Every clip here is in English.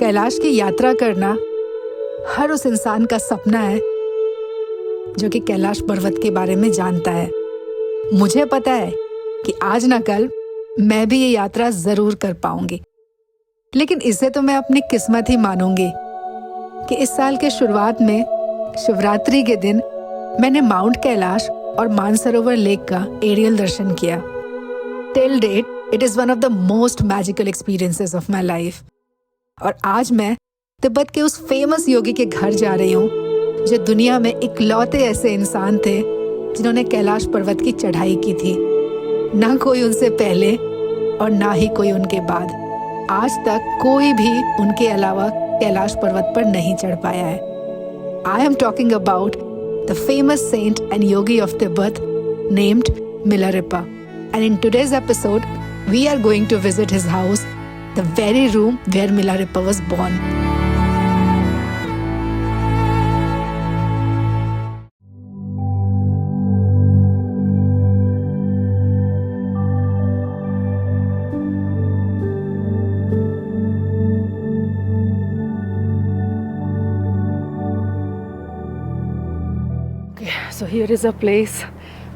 कैलाश की यात्रा करना हर उस इंसान का सपना है जो कि कैलाश पर्वत के बारे में जानता है। मुझे पता है कि आज ना कल मैं भी ये यात्रा जरूर कर पाऊंगी, लेकिन इसे तो मैं अपनी किस्मत ही मानूंगी कि इस साल के शुरुआत में शिवरात्रि के दिन मैंने माउंट कैलाश और मानसरोवर लेक का एरियल दर्शन किया। Till date it is one of the most magical experiences of my life. और आज मैं तिब्बत के उस फेमस योगी के घर जा रही हूँ जो दुनिया में इकलौते ऐसे इंसान थे जिन्होंने कैलाश पर्वत की चढ़ाई की थी। ना कोई उनसे पहले और ना ही कोई उनके बाद। आज तक कोई भी उनके अलावा कैलाश पर्वत पर नहीं चढ़ पाया है। I am talking about the famous saint and yogi of Tibet named Milarepa. And in today's episode, we are going to visit his house, the very room where Milarepa was born. Okay, so here is a place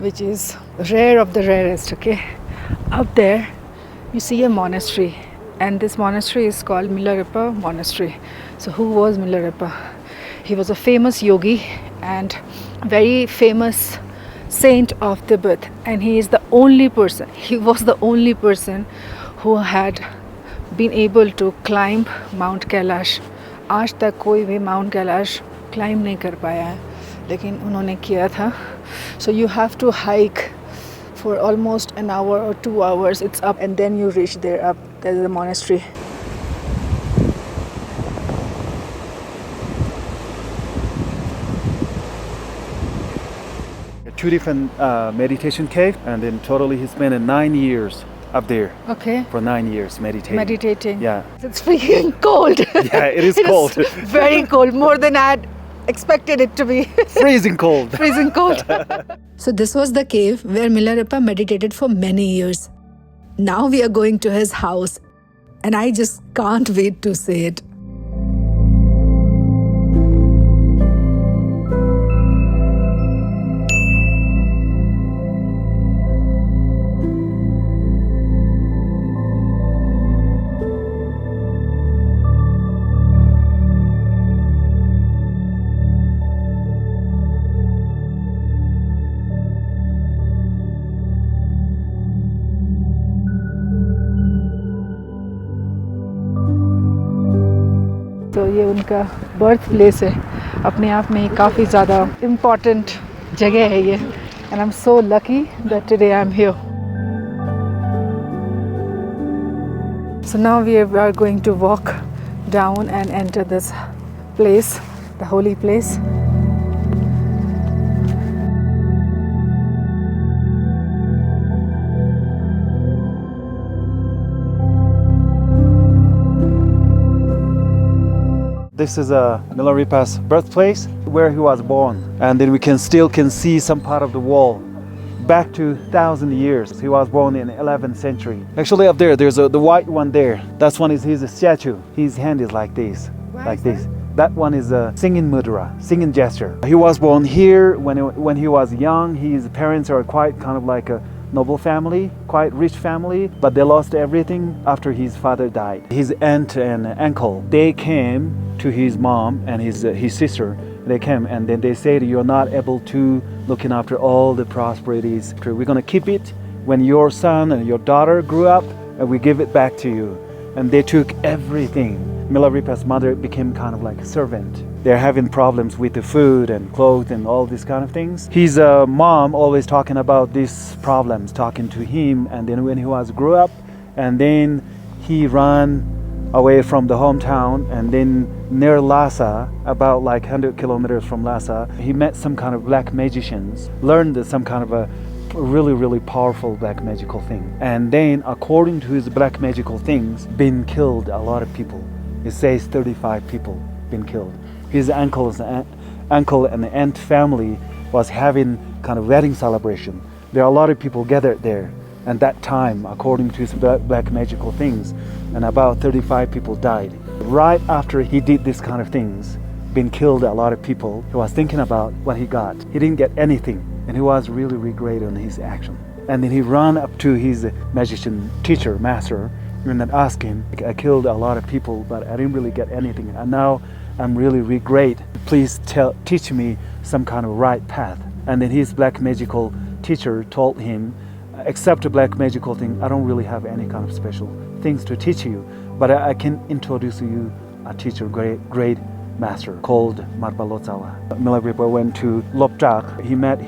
which is rare of the rarest, okay? Up there you see a monastery, and this monastery is called Milarepa Monastery. So who was Milarepa? He was a famous yogi and very famous saint of Tibet, and he was the only person who had been able to climb Mount Kailash. आज तक कोई भी Mount Kailash climb नहीं कर पाया है, लेकिन उन्होंने किया था. So you have to hike for almost an hour or 2 hours. It's up and then you reach there up. There's the monastery. Two different meditation cave, and then totally he spent 9 years up there. Okay. For 9 years meditating. Yeah. It's freaking cold. Yeah, it is cold. Very cold, more than I had expected it to be. Freezing cold. Freezing cold. So this was the cave where Milarepa meditated for many years. Now we are going to his house, and I just can't wait to see it. तो ये उनका birth place है. अपने आप में काफ़ी ज़्यादा important जगह है ये. And I am so lucky that today I am here. So now we are going to walk down and enter this place, the holy place. This is Milarepa's birthplace, where he was born, and then we can see some part of the wall back to 1,000 years. He was born in 11th century. Actually, up there, there's the white one there. That one is his statue. His hand is like this, like this. That one is a singing mudra, singing gesture. He was born here when he was young. His parents are quite kind of like a noble family, quite rich family, but they lost everything after his father died. His aunt and uncle, they came to his mom and his sister. They came and then they said, you're not able to looking after all the prosperities. We're going to keep it when your son and your daughter grew up, and we give it back to you. And they took everything. Milarepa's mother became kind of like a servant. They're having problems with the food and clothes and all these kind of things. His mom always talking about these problems, talking to him. And then when he grew up, and then he ran away from the hometown, and then near Lhasa, about like 100 kilometers from Lhasa, he met some kind of black magicians, learned some kind of a really, really powerful black magical thing. And then according to his black magical things, been killed a lot of people. It says 35 people been killed. His uncle and the aunt family was having kind of wedding celebration. There are a lot of people gathered there. And that time, according to his black magical things, and about 35 people died. right after he did this kind of things, been killed a lot of people, he was thinking about what he got. He didn't get anything, and he was really regretting his action. And then he ran up to his magician teacher, master, and then asked him, I killed a lot of people, but I didn't really get anything. And now I'm really regret. Please teach me some kind of right path. And then his black magical teacher told him, except a black magical thing, I don't really have any kind of special things to teach you, but I can introduce you a teacher, great master called Marpa Lotsawa. Milarepa went to Lopchak. He met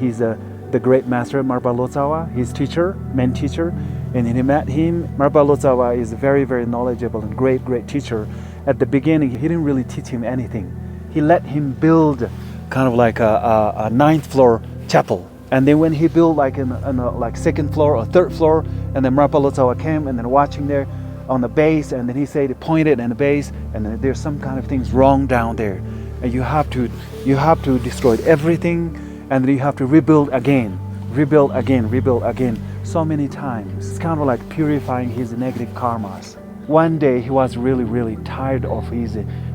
the great master Marpa Lotsawa, his teacher, main teacher, and he met him. Marpa Lotsawa is a very, very knowledgeable and great teacher. At the beginning, he didn't really teach him anything. He let him build kind of like a ninth floor chapel. And then when he built like in a second floor or third floor, and then Marpa Lotsawa came and then watching there on the base, and then he said he pointed in the base, and then there's some kind of things wrong down there, and you have to destroy everything, and then you have to rebuild again, so many times. It's kind of like purifying his negative karmas. One day he was really tired of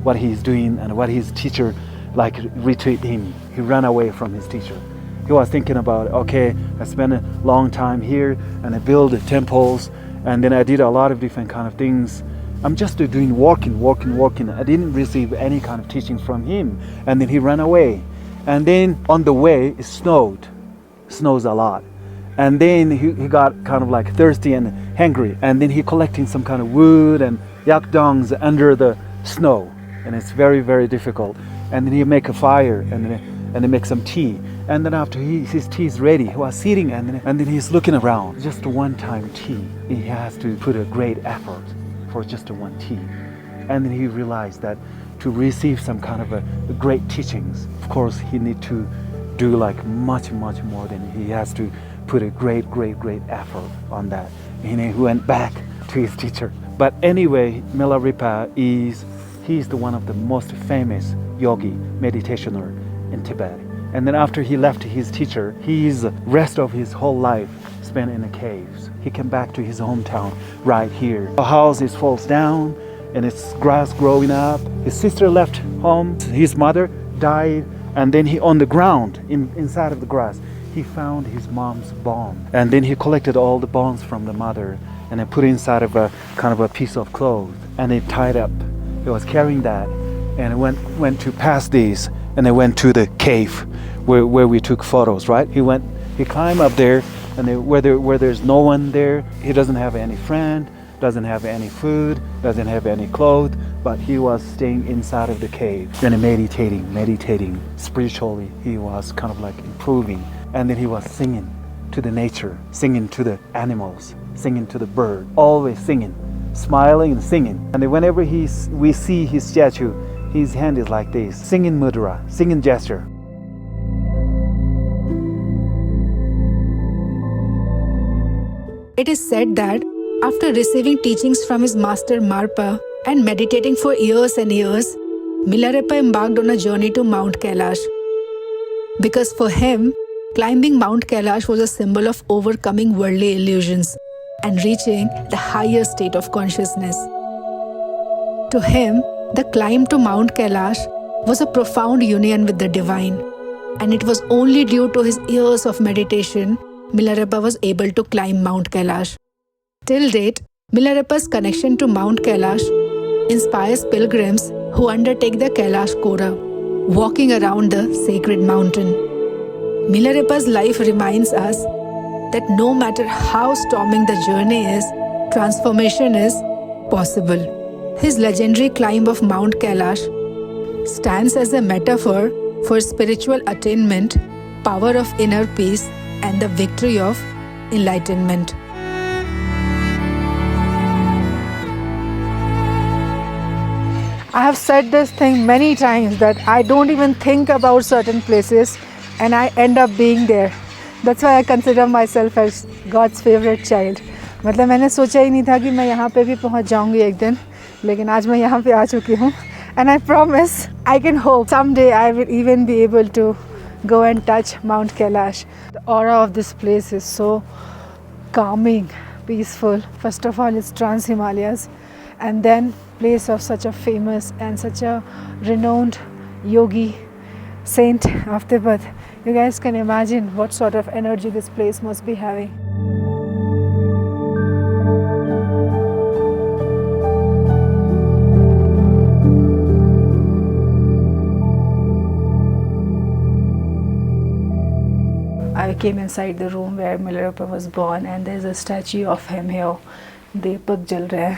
what he's doing and what his teacher like retreat him. He ran away from his teacher. He was thinking about, okay, I spent a long time here and I built temples, and then I did a lot of different kind of things. I'm just doing walking. I didn't receive any kind of teaching from him. And then he ran away. And then on the way, it snows a lot. And then he got kind of like thirsty and hungry. And then he collecting some kind of wood and yakdongs under the snow. And it's very difficult. And then he make a fire and then make some tea. And then after his tea is ready, he was sitting and then he's looking around. Just one time tea. He has to put a great effort for just one tea. And then he realized that to receive some kind of a great teachings, of course he need to do like much more than he has to put a great effort on that. And he went back to his teacher. But anyway, Milarepa he's the one of the most famous yogi meditationer in Tibet. And then after he left his teacher, his rest of his whole life spent in the caves. He came back to his hometown right here. The house falls down and it's grass growing up. His sister left home. His mother died. And then he on the ground, inside of the grass, he found his mom's bone. And then he collected all the bones from the mother and then put it inside of a kind of a piece of cloth and they tied up. He was carrying that and went to pass these. And they went to the cave where we took photos, right? He climbed up there, and where there's no one there, he doesn't have any friend, doesn't have any food, doesn't have any clothes, but he was staying inside of the cave and meditating spiritually. He was kind of like improving, and then he was singing to the nature, singing to the animals, singing to the bird, always singing, smiling and singing. And then whenever we see his statue, his hand is like this, singing mudra, singing gesture. It is said that after receiving teachings from his master Marpa and meditating for years and years, Milarepa embarked on a journey to Mount Kailash. Because for him, climbing Mount Kailash was a symbol of overcoming worldly illusions and reaching the higher state of consciousness. To him, the climb to Mount Kailash was a profound union with the divine, and it was only due to his years of meditation Milarepa was able to climb Mount Kailash. Till date, Milarepa's connection to Mount Kailash inspires pilgrims who undertake the Kailash Kora, walking around the sacred mountain. Milarepa's life reminds us that no matter how storming the journey is, transformation is possible. His legendary climb of Mount Kailash stands as a metaphor for spiritual attainment, power of inner peace, and the victory of enlightenment. I have said this thing many times that I don't even think about certain places and I end up being there. That's why I consider myself as God's favorite child. मतलब मैंने सोचा ही नहीं था कि मैं यहाँ पे भी पहुँच जाऊँगी एक दिन, लेकिन आज मैं यहाँ पे आ चुकी हूँ. And I promise, I can hope someday I will even be able to go and touch Mount Kailash. The aura of this place is so calming, peaceful. First of all, it's Trans-Himalayas, and then place of such a famous and such a renowned yogi saint of Tibet. You guys can imagine what sort of energy this place must be having. I came inside the room where Milarepa was born, and there's a statue of him here. दीपक जल रहा है.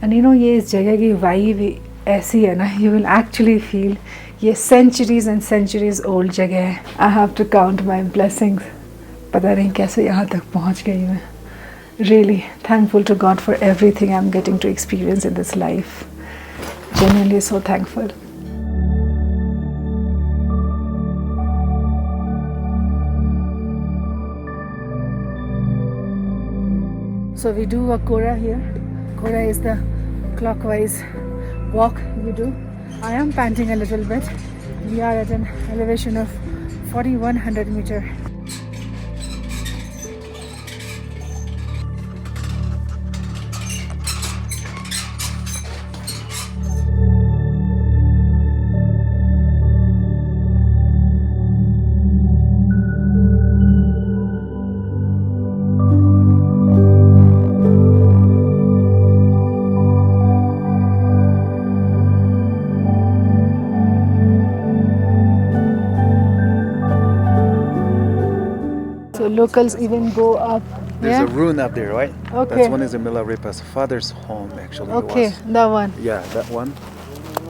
And you know, ये इस जगह की vibe ऐसी है ना, you will actually feel ये centuries and centuries old जगह है. I have to count my blessings. पता नहीं कैसे यहाँ तक पहुँच गई मैं. Really thankful to God for everything I'm getting to experience in this life. Genuinely so thankful. So we do a Kora here. Kora is the clockwise walk you do. I am panting a little bit. We are at an elevation of 4100 meter. So locals even go up. There's Yeah? a ruin up there, right? Okay. That's one is the Milarepa's father's home, actually. it Okay, was. that one. Yeah, that one.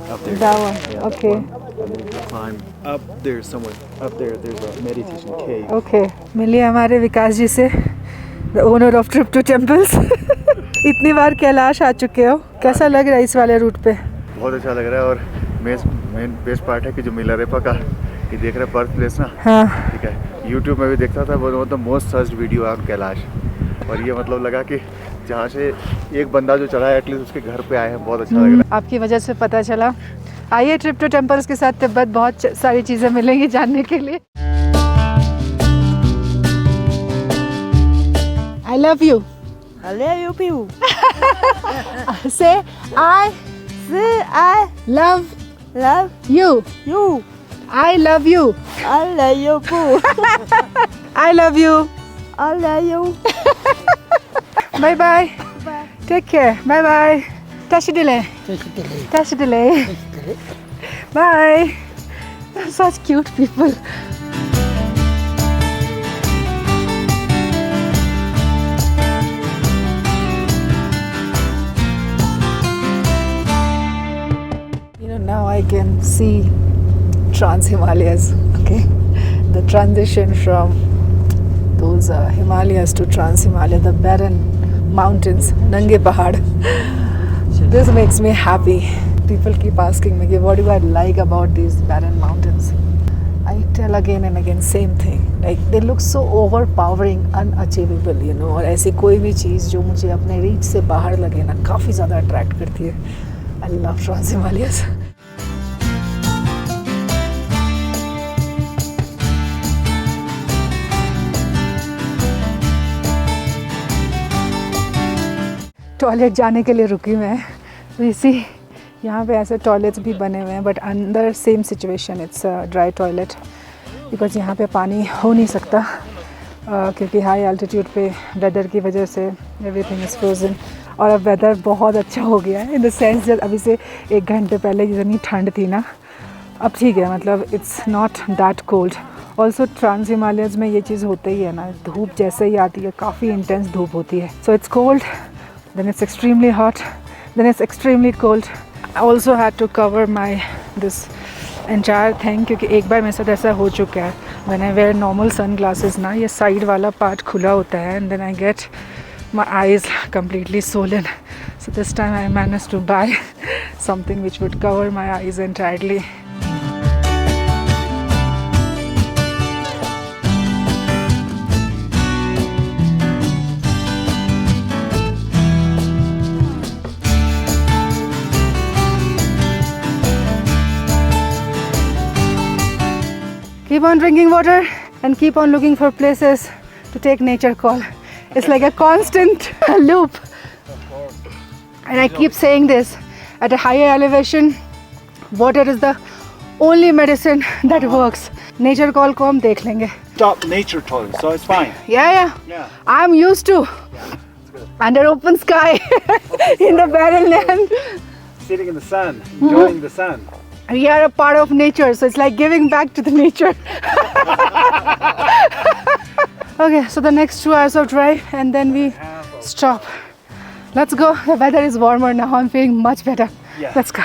Up there. That one. Yeah, that Okay. one. And then you climb up there somewhere. Up there, there's a meditation cave. Okay. मिलिए हमारे विकास जी से, the owner of Trip to Temples. इतनी बार कैलाश आ चुके हो, कैसा लग रहा है इस वाले रूट पे? बहुत अच्छा लग रहा है. और मेन बेस्ट पार्ट है कि जो मिलारेपा का ये देख रहे हैं बर्थ प्लेस ना. हाँ. ठीक है. यूट्यूब में भी देखता था, वो मतलब most searched video on Kailash. और ये मतलब लगा कि जहाँ से एक बंदा जो चढ़ा है एटलीस्ट उसके घर पे आए हैं. बहुत अच्छा लग रहा है. आपकी वजह से पता चला. आइए ट्रिप टू टेम्पल्स के साथ तिब्बत, बहुत सारी चीज़ें मिलेंगी जानने के लिए. I love you. I love you people. Say I love Love you. you. I love you. I love you too. I love you. I love you. Bye bye. Bye. Take care. Bye bye. Tashidile. Tashidile. Bye. Such cute people. You know, now I can see Trans-Himalayas, okay? The transition from those Himalayas to Trans-Himalaya, the barren mountains, Nange Pahad. This makes me happy. People keep asking me, what do I like about these barren mountains? I tell again and again, same thing. Like, they look so overpowering, unachievable, you know, और ऐसी कोई भी चीज़ जो मुझे अपने reach से बाहर लगे ना, काफ़ी ज़्यादा अट्रैक्ट करती है. I love Trans-Himalayas. टॉयलेट जाने के लिए रुकी मैं. तो इसी यहाँ पे ऐसे टॉयलेट्स भी बने हुए हैं, बट अंदर same situation, it's dry toilet, because यहाँ पे पानी हो नहीं सकता क्योंकि हाई एल्टीट्यूड पे वेदर की वजह से एवरीथिंग इज़ फ्रोजन. और अब वेदर बहुत अच्छा हो गया है, इन द सेंस जब अभी से 1 घंटे पहले जितनी ठंड थी ना, अब ठीक है. मतलब it's not that cold. Also trans Himalayas में ये चीज़ होता ही है ना, धूप जैसे ही आती है काफ़ी इंटेंस धूप होती है. So it's cold, then it's extremely hot, then it's extremely cold. I also had to cover my this entire thing क्योंकि एक बार मेरे साथ ऐसा हो चुका है. When I wear normal sunglasses ना, ये साइड वाला पार्ट खुला होता है, and then I get my eyes completely swollen. So this time I managed to buy something which would cover my eyes entirely. Keep on drinking water and keep on looking for places to take nature call. It's like a constant loop. And I keep saying this, At a higher elevation, water is the only medicine that works. Nature call को हम देख लेंगे. Stop nature toil, so it's fine. Yeah. Yeah. I'm used to. Under open sky, in the barren land. Sitting in the sun, enjoying the sun. We are a part of nature, so it's like giving back to the nature. Okay, so the next 2 hours of drive and then we stop. Let's go. The weather is warmer now. I'm feeling much better. Yeah. Let's go.